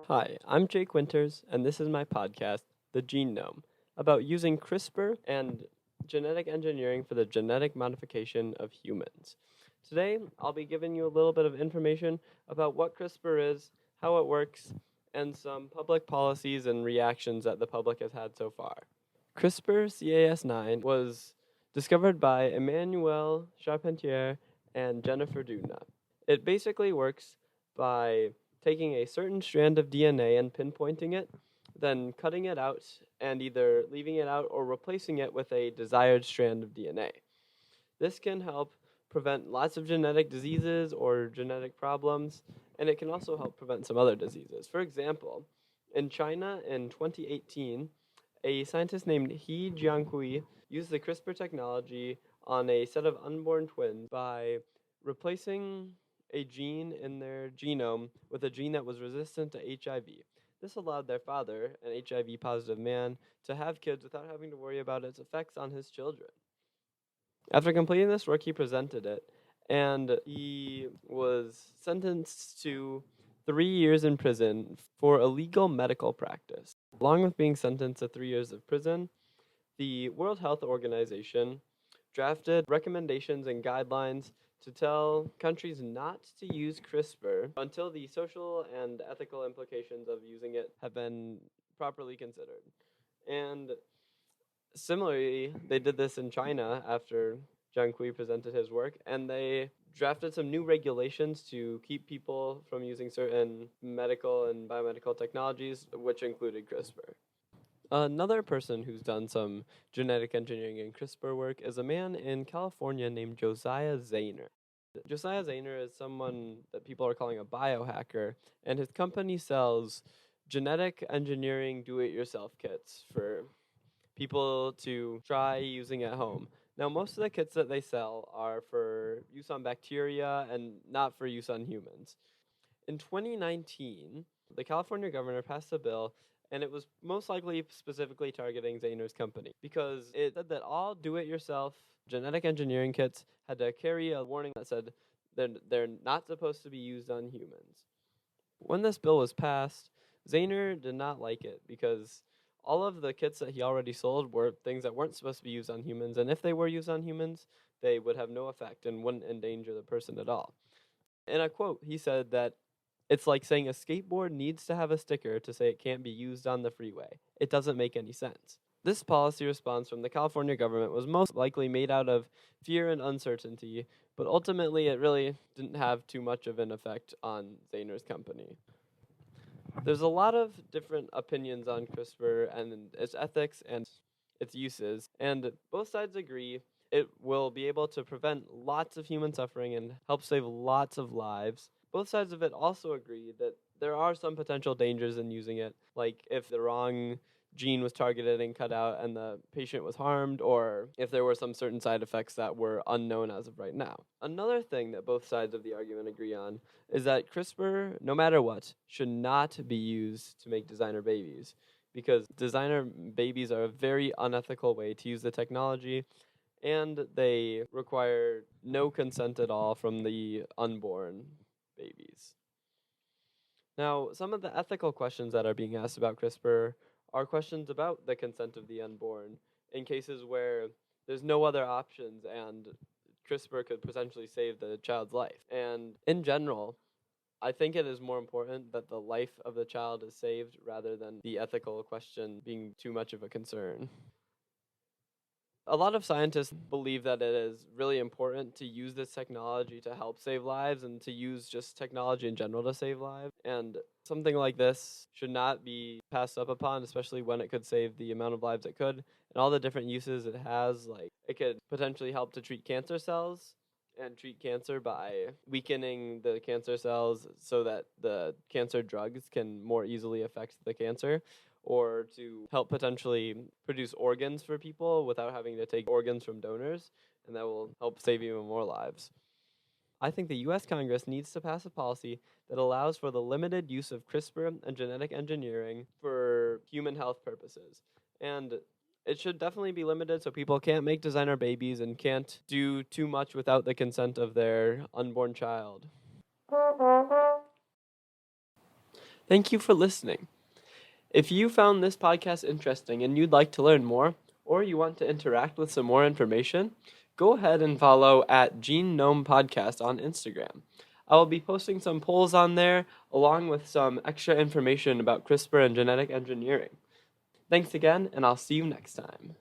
Hi, I'm Jake Winters, and this is my podcast, The Gene-Gnome, about using CRISPR and genetic engineering for the genetic modification of humans. Today, I'll be giving you a little bit of information about what CRISPR is, how it works, and some public policies and reactions that the public has had so far. CRISPR-Cas9 was discovered by Emmanuel Charpentier and Jennifer Doudna. It basically works by taking a certain strand of DNA and pinpointing it, then cutting it out and either leaving it out or replacing it with a desired strand of DNA. This can help prevent lots of genetic diseases or genetic problems, and it can also help prevent some other diseases. For example, in China in 2018, a scientist named He Jiankui used the CRISPR technology on a set of unborn twins by replacing a gene in their genome with a gene that was resistant to HIV. This allowed their father, an HIV-positive man, to have kids without having to worry about its effects on his children. After completing this work, he presented it, and he was sentenced to 3 years in prison for illegal medical practice. Along with being sentenced to 3 years of prison, the World Health Organization drafted recommendations and guidelines to tell countries not to use CRISPR until the social and ethical implications of using it have been properly considered. And similarly, they did this in China after Zhang Kui presented his work, and they drafted some new regulations to keep people from using certain medical and biomedical technologies, which included CRISPR. Another person who's done some genetic engineering and CRISPR work is a man in California named Josiah Zayner. Josiah Zayner is someone that people are calling a biohacker, and his company sells genetic engineering do-it-yourself kits for people to try using at home. Now, most of the kits that they sell are for use on bacteria and not for use on humans. In 2019, the California governor passed a bill, and it was most likely specifically targeting Zayner's company because it said that all do-it-yourself genetic engineering kits had to carry a warning that said they're not supposed to be used on humans. When this bill was passed, Zayner did not like it because all of the kits that he already sold were things that weren't supposed to be used on humans, and if they were used on humans, they would have no effect and wouldn't endanger the person at all. In a quote, he said that it's like saying a skateboard needs to have a sticker to say it can't be used on the freeway. It doesn't make any sense. This policy response from the California government was most likely made out of fear and uncertainty, but ultimately it really didn't have too much of an effect on Zayner's company. There's a lot of different opinions on CRISPR and its ethics and its uses, and both sides agree it will be able to prevent lots of human suffering and help save lots of lives. Both sides of it also agree that there are some potential dangers in using it, like if the wrong gene was targeted and cut out and the patient was harmed, or if there were some certain side effects that were unknown as of right now. Another thing that both sides of the argument agree on is that CRISPR, no matter what, should not be used to make designer babies, because designer babies are a very unethical way to use the technology, and they require no consent at all from the unborn babies. Now, some of the ethical questions that are being asked about CRISPR are questions about the consent of the unborn in cases where there's no other options and CRISPR could potentially save the child's life. And in general, I think it is more important that the life of the child is saved rather than the ethical question being too much of a concern. A lot of scientists believe that it is really important to use this technology to help save lives and to use just technology in general to save lives. And something like this should not be passed up upon, especially when it could save the amount of lives it could and all the different uses it has. Like, it could potentially help to treat cancer cells and treat cancer by weakening the cancer cells so that the cancer drugs can more easily affect the cancer, or to help potentially produce organs for people without having to take organs from donors, and that will help save even more lives. I think the US Congress needs to pass a policy that allows for the limited use of CRISPR and genetic engineering for human health purposes. And it should definitely be limited so people can't make designer babies and can't do too much without the consent of their unborn child. Thank you for listening. If you found this podcast interesting and you'd like to learn more, or you want to interact with some more information, go ahead and follow at Gene-Gnome Podcast on Instagram. I will be posting some polls on there, along with some extra information about CRISPR and genetic engineering. Thanks again, and I'll see you next time.